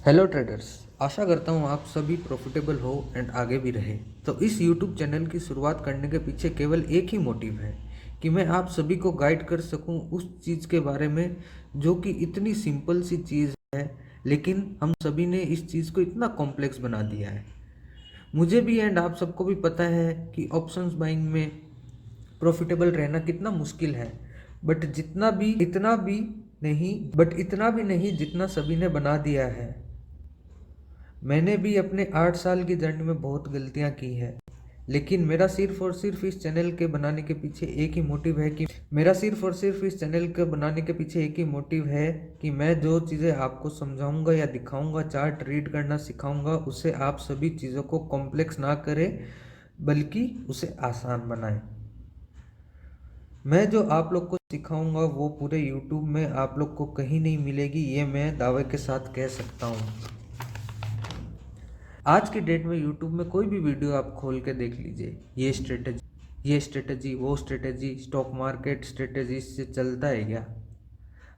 Hello traders. आशा करता हूँ आप सभी प्रॉफिटेबल हो एंड आगे भी रहे। तो इस यूट्यूब चैनल की शुरुआत करने के पीछे केवल एक ही मोटिव है कि मैं आप सभी को गाइड कर सकूँ उस चीज़ के बारे में जो कि इतनी सिंपल सी चीज़ है, लेकिन हम सभी ने इस चीज़ को इतना कॉम्प्लेक्स बना दिया है। मुझे भी एंड आप सबको भी पता है कि ऑप्शंस बाइंग में प्रॉफिटेबल रहना कितना मुश्किल है, बट इतना भी नहीं जितना सभी ने बना दिया है। मैंने भी अपने 8 साल की जर्नी में बहुत गलतियां की है, लेकिन मेरा सिर्फ और सिर्फ इस चैनल के बनाने के पीछे एक ही मोटिव है कि मैं जो चीज़ें आपको समझाऊंगा या दिखाऊंगा, चार्ट रीड करना सिखाऊंगा, उससे आप सभी चीज़ों को कॉम्प्लेक्स ना करें बल्कि उसे आसान बनाएं। मैं जो आप लोग को सिखाऊंगा वो पूरे यूट्यूब में आप लोग को कहीं नहीं मिलेगी, ये मैं दावे के साथ कह सकता हूँ। आज की डेट में यूट्यूब में कोई भी वीडियो आप खोल के देख लीजिए, ये स्ट्रेटजी वो स्ट्रेटजी, स्टॉक मार्केट स्ट्रेटजी से चलता है क्या?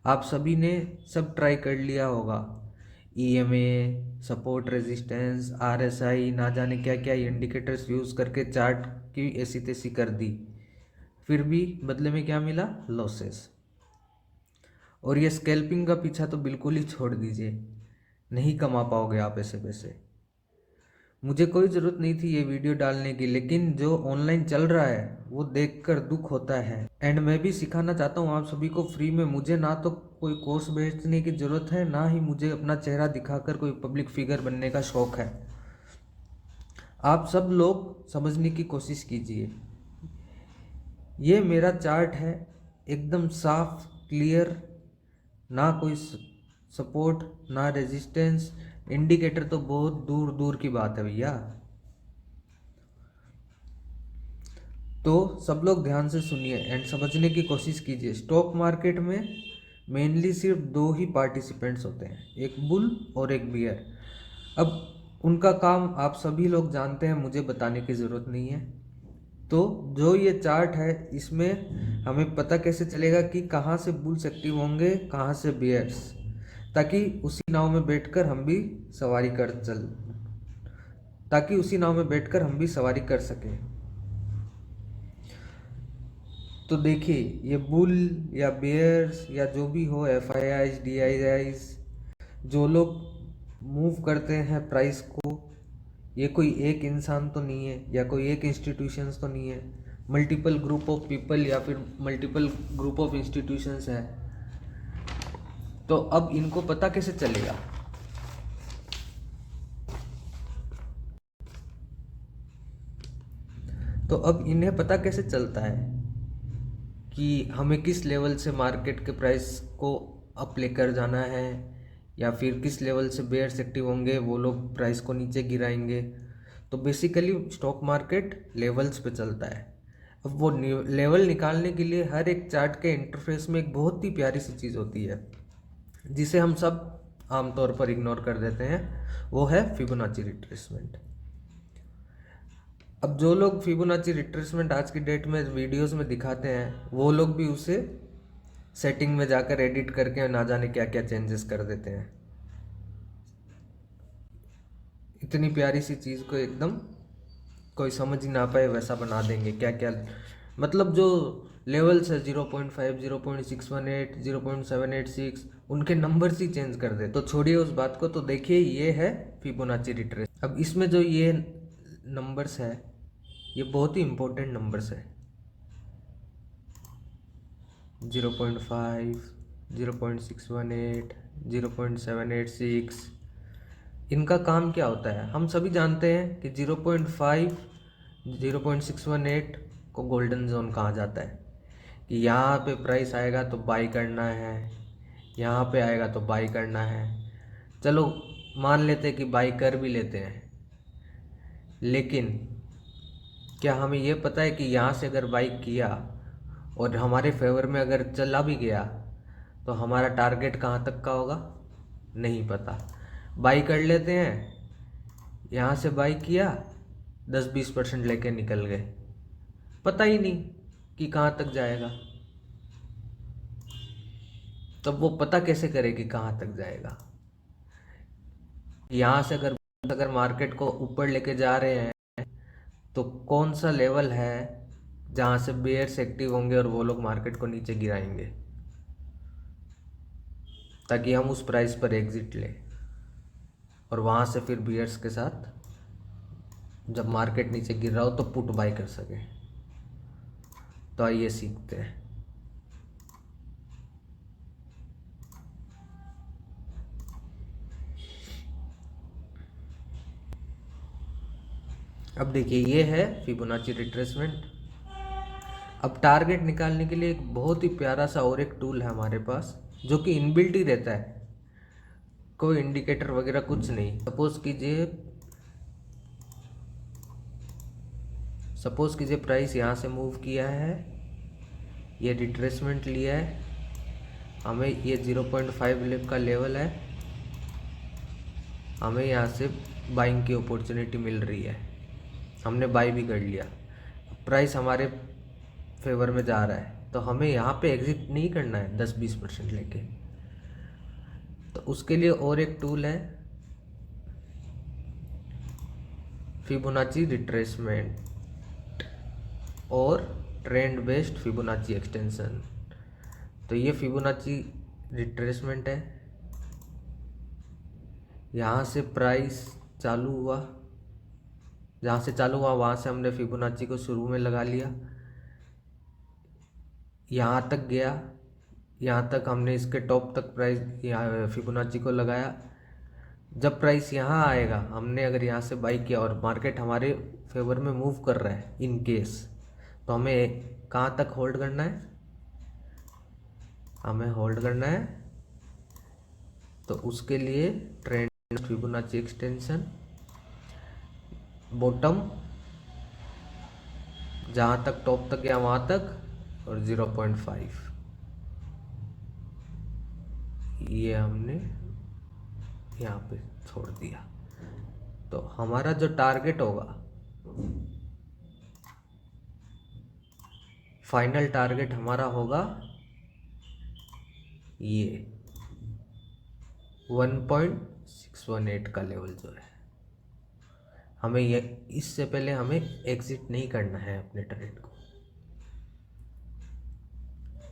आप सभी ने सब ट्राई कर लिया होगा। ईएमए, सपोर्ट, रेजिस्टेंस, आरएसआई, ना जाने क्या क्या इंडिकेटर्स यूज़ करके चार्ट की ऐसी तैसी कर दी, फिर भी बदले में क्या मिला? लॉसेस। और ये स्कैल्पिंग का पीछा तो बिल्कुल ही छोड़ दीजिए, नहीं कमा पाओगे आप ऐसे पैसे। मुझे कोई ज़रूरत नहीं थी ये वीडियो डालने की, लेकिन जो ऑनलाइन चल रहा है वो देखकर दुख होता है। एंड मैं भी सिखाना चाहता हूँ आप सभी को फ्री में। मुझे ना तो कोई कोर्स बेचने की ज़रूरत है, ना ही मुझे अपना चेहरा दिखाकर कोई पब्लिक फिगर बनने का शौक़ है। आप सब लोग समझने की कोशिश कीजिए। ये मेरा चार्ट है, एकदम साफ क्लियर, ना कोई सपोर्ट ना रेजिस्टेंस, इंडिकेटर तो बहुत दूर दूर की बात है भैया। तो सब लोग ध्यान से सुनिए एंड समझने की कोशिश कीजिए। स्टॉक मार्केट में मेनली सिर्फ दो ही पार्टिसिपेंट्स होते हैं, एक बुल और एक बियर। अब उनका काम आप सभी लोग जानते हैं, मुझे बताने की ज़रूरत नहीं है। तो जो ये चार्ट है, इसमें हमें पता कैसे चलेगा कि कहाँ से बुल्स एक्टिव होंगे, कहाँ से बियर्स, ताकि उसी नाव में बैठकर हम भी सवारी कर सकें। तो देखिए, ये बुल या बेयर्स या जो भी हो, F I eyes, D I eyes, जो लोग मूव करते हैं प्राइस को, ये कोई एक इंसान तो नहीं है या कोई एक इंस्टीट्यूशंस तो नहीं है, मल्टीपल ग्रुप ऑफ पीपल या फिर मल्टीपल ग्रुप ऑफ इंस्टीट्यूशंस है। तो अब इनको पता कैसे चलेगा? तो अब इन्हें पता कैसे चलता है कि हमें किस लेवल से मार्केट के प्राइस को अप लेकर जाना है, या फिर किस लेवल से बेयर्स एक्टिव होंगे, वो लोग प्राइस को नीचे गिराएंगे। तो बेसिकली स्टॉक मार्केट लेवल्स पे चलता है। अब वो लेवल निकालने के लिए हर एक चार्ट के इंटरफेस में एक बहुत ही प्यारी सी चीज़ होती है जिसे हम सब आमतौर पर इग्नोर कर देते हैं, वो है फिबोनाची रिट्रेसमेंट। अब जो लोग फिबोनाची रिट्रेसमेंट आज की डेट में वीडियोस में दिखाते हैं, वो लोग भी उसे सेटिंग में जाकर एडिट करके ना जाने क्या क्या चेंजेस कर देते हैं। इतनी प्यारी सी चीज़ को एकदम कोई समझ ही ना पाए वैसा बना देंगे। क्या क्या मतलब जो लेवल्स है 0.5, 0.618, 0.786, उनके नंबर्स ही चेंज कर दे। तो छोड़िए उस बात को। तो देखिए, ये है फिबोनाची रिट्रेस। अब इसमें जो ये नंबर्स है, ये बहुत ही इंपॉर्टेंट नंबर्स है। 0.5, 0.618, 0.786, इनका काम क्या होता है? हम सभी जानते हैं कि 0.5, 0.618 को गोल्डन जोन कहा जाता है, कि यहाँ पे प्राइस आएगा तो बाई करना है, यहाँ पे आएगा तो बाई करना है। चलो मान लेते हैं कि बाई कर भी लेते हैं, लेकिन क्या हमें ये पता है कि यहाँ से अगर बाई किया और हमारे फेवर में अगर चला भी गया तो हमारा टारगेट कहाँ तक का होगा? नहीं पता। बाई कर लेते हैं, यहाँ से बाई किया, 10-20% लेके निकल गए, पता ही नहीं कि कहाँ तक जाएगा। तब वो पता कैसे करे कि कहाँ तक जाएगा? यहाँ से अगर मार्केट को ऊपर लेके जा रहे हैं तो कौन सा लेवल है जहाँ से बेयर्स एक्टिव होंगे और वो लोग मार्केट को नीचे गिराएंगे, ताकि हम उस प्राइस पर एग्जिट लें और वहाँ से फिर बियर्स के साथ जब मार्केट नीचे गिर रहा हो तो पुट बाय कर सके। तो आइए सीखते हैं। अब देखिए ये है फिबोनाची रिट्रेसमेंट। अब टारगेट निकालने के लिए एक बहुत ही प्यारा सा और एक टूल है हमारे पास, जो कि इनबिल्ट ही रहता है, कोई इंडिकेटर वगैरह कुछ नहीं। सपोज कीजिए प्राइस यहाँ से मूव किया है, ये रिट्रेसमेंट लिया है, हमें ये 0.5 का लेवल है, हमें यहाँ से बाइंग की अपॉर्चुनिटी मिल रही है, हमने बाई भी कर लिया, प्राइस हमारे फेवर में जा रहा है, तो हमें यहाँ पे एग्जिट नहीं करना है 10-20% लेके। तो उसके लिए और एक टूल है फिबोनाची रिट्रेसमेंट और ट्रेंड बेस्ड फिबोनाची एक्सटेंशन। तो ये फिबोनाची रिट्रेसमेंट है, यहाँ से प्राइस चालू हुआ, जहाँ से चालू हुआ वहाँ से हमने फिबोनाची को शुरू में लगा लिया, यहाँ तक गया, यहाँ तक हमने इसके टॉप तक प्राइस यहाँ फिबोनाची को लगाया। जब प्राइस यहाँ आएगा, हमने अगर यहाँ से बाई किया और मार्केट हमारे फेवर में मूव कर रहा है इन केस, तो हमें कहाँ तक होल्ड करना है, हमें होल्ड करना है। तो उसके लिए ट्रेंड फिबोनाची एक्सटेंशन, बॉटम जहाँ तक टॉप तक गया वहाँ तक, और 0.5 ये हमने यहाँ पे छोड़ दिया। तो हमारा जो टारगेट होगा, फाइनल टारगेट हमारा होगा ये 1.618 का लेवल जो है। हमें ये इससे पहले हमें एग्जिट नहीं करना है अपने ट्रेड को।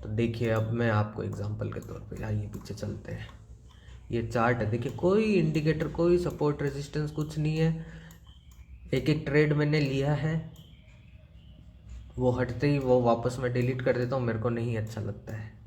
तो देखिए अब मैं आपको एग्जांपल के तौर पे, आइए पीछे चलते हैं। ये चार्ट है, देखिए कोई इंडिकेटर, कोई सपोर्ट रेजिस्टेंस कुछ नहीं है। एक एक ट्रेड मैंने लिया है, वो हटते ही वो वापस मैं डिलीट कर देता हूँ, मेरे को नहीं अच्छा लगता है।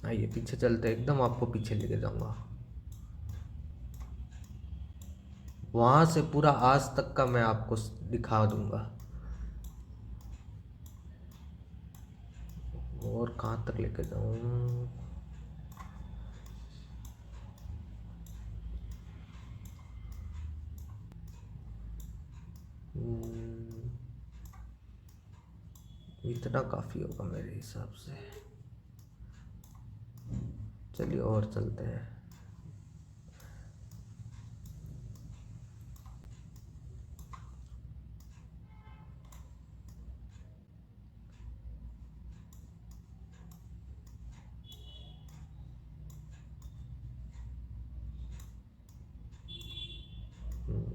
आइए पीछे चलते हैं, एकदम आपको पीछे लेके जाऊंगा, वहां से पूरा आज तक का मैं आपको दिखा दूंगा। और कहाँ तक लेके जाऊं, इतना काफ़ी होगा मेरे हिसाब से। चलिए और चलते हैं।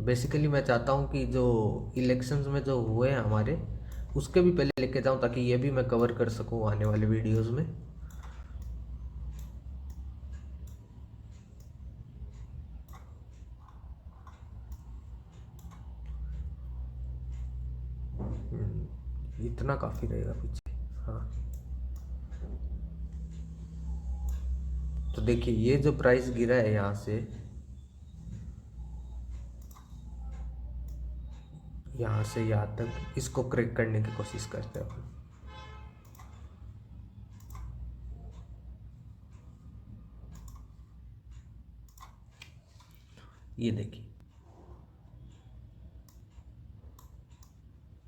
बेसिकली मैं चाहता हूँ कि जो इलेक्शंस में जो हुए हैं हमारे, उसके भी पहले लेके जाऊँ, ताकि ये भी मैं कवर कर सकूँ आने वाले वीडियोस में। इतना काफ़ी रहेगा पीछे। हाँ, तो देखिए ये जो प्राइस गिरा है यहाँ से, यहाँ से यहाँ तक, इसको क्रैक करने की कोशिश करते हैं। ये देखिए,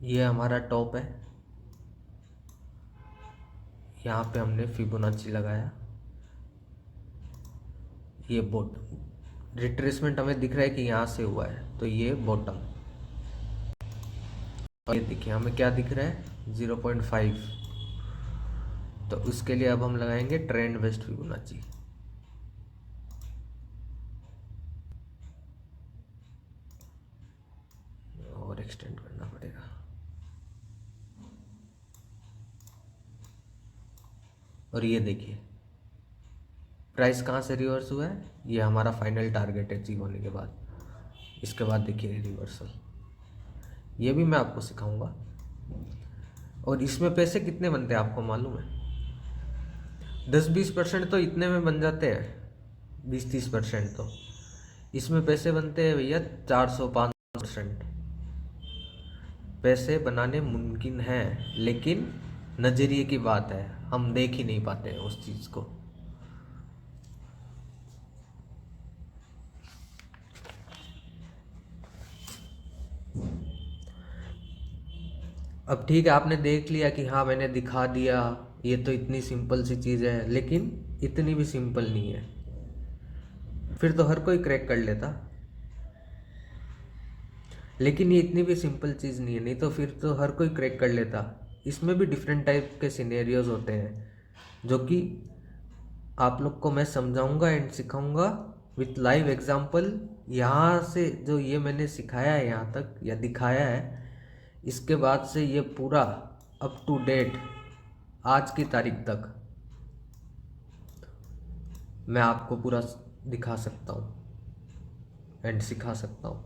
ये हमारा टॉप है, यहाँ पे हमने फिबोनाची लगाया, ये बॉटम रिट्रेसमेंट हमें दिख रहा है कि यहाँ से हुआ है, तो ये बॉटम। और ये देखिए हमें क्या दिख रहा है, 0.5। तो उसके लिए अब हम लगाएंगे ट्रेंड बेस्ड फिबोनाची। और ये देखिए प्राइस कहाँ से रिवर्स हुआ है, ये हमारा फाइनल टारगेट अचीव होने के बाद। इसके बाद देखिए रिवर्सल, ये भी मैं आपको सिखाऊंगा। और इसमें पैसे कितने बनते हैं आपको मालूम है? 10-20% तो इतने में बन जाते हैं, 20-30% तो इसमें पैसे बनते हैं भैया 400-500%। पैसे बनाने मुमकिन हैं, लेकिन नज़रिए की बात है, हम देख ही नहीं पाते हैं उस चीज़ को। अब ठीक है, आपने देख लिया कि हाँ मैंने दिखा दिया, ये तो इतनी सिंपल सी चीज़ है, लेकिन इतनी भी सिंपल नहीं है। फिर तो हर कोई क्रैक कर लेता, लेकिन ये इतनी भी सिंपल चीज़ नहीं है, नहीं तो फिर तो हर कोई क्रैक कर लेता। इसमें भी डिफरेंट टाइप के सिनेरियोज होते हैं, जो कि आप लोग को मैं समझाऊंगा एंड सिखाऊंगा विथ लाइव एग्जांपल। यहाँ से जो ये मैंने सिखाया है यहाँ तक या दिखाया है, इसके बाद से ये पूरा अप टू डेट आज की तारीख तक मैं आपको पूरा दिखा सकता हूँ एंड सिखा सकता हूँ।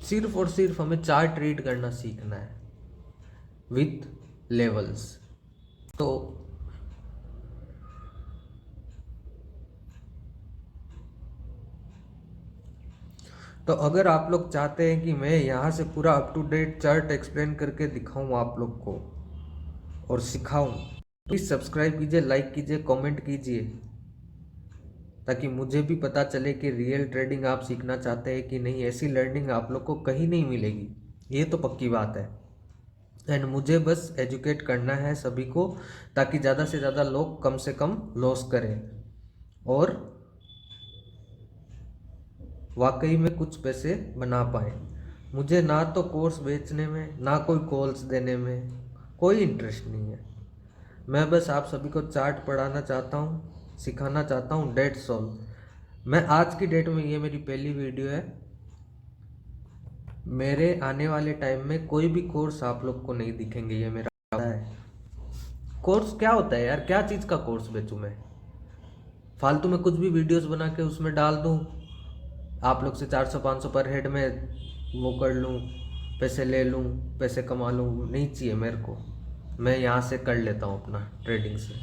सिर्फ और सिर्फ हमें चार्ट रीड करना सीखना है विथ लेवल्स। तो अगर आप लोग चाहते हैं कि मैं यहाँ से पूरा up to date chart explain करके दिखाऊं आप लोग को और सिखाऊं, प्लीज़ सब्सक्राइब कीजिए, लाइक कीजिए, कमेंट कीजिए, ताकि मुझे भी पता चले कि रियल ट्रेडिंग आप सीखना चाहते हैं कि नहीं। ऐसी लर्निंग आप लोग को कहीं नहीं मिलेगी, ये तो पक्की बात है। एंड मुझे बस एजुकेट करना है सभी को, ताकि ज़्यादा से ज़्यादा लोग कम से कम लॉस करें और वाकई में कुछ पैसे बना पाए। मुझे ना तो कोर्स बेचने में, ना कोई कॉल्स देने में कोई इंटरेस्ट नहीं है। मैं बस आप सभी को चार्ट पढ़ाना चाहता हूँ, सिखाना चाहता हूँ, डेट्स ऑल। मैं आज की डेट में, ये मेरी पहली वीडियो है, मेरे आने वाले टाइम में कोई भी कोर्स आप लोग को नहीं दिखेंगे, ये मेरा वादा है। कोर्स क्या होता है यार, क्या चीज़ का कोर्स बेचूँ मैं? फालतू में कुछ भी वीडियोस बना के उसमें डाल दूँ, आप लोग से 400-500 पर हेड में वो कर लूँ, पैसे ले लूँ, पैसे कमा लूँ। नहीं चाहिए मेरे को, मैं यहाँ से कर लेता हूँ अपना ट्रेडिंग से।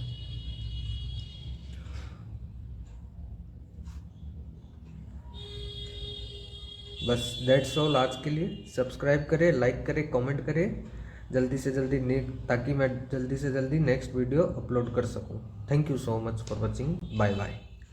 बस दैट्स ऑल आज के लिए। सब्सक्राइब करें, लाइक करें, कमेंट करें जल्दी से जल्दी, ताकि मैं जल्दी से जल्दी नेक्स्ट वीडियो अपलोड कर सकूँ। Thank you so much for watching, bye bye.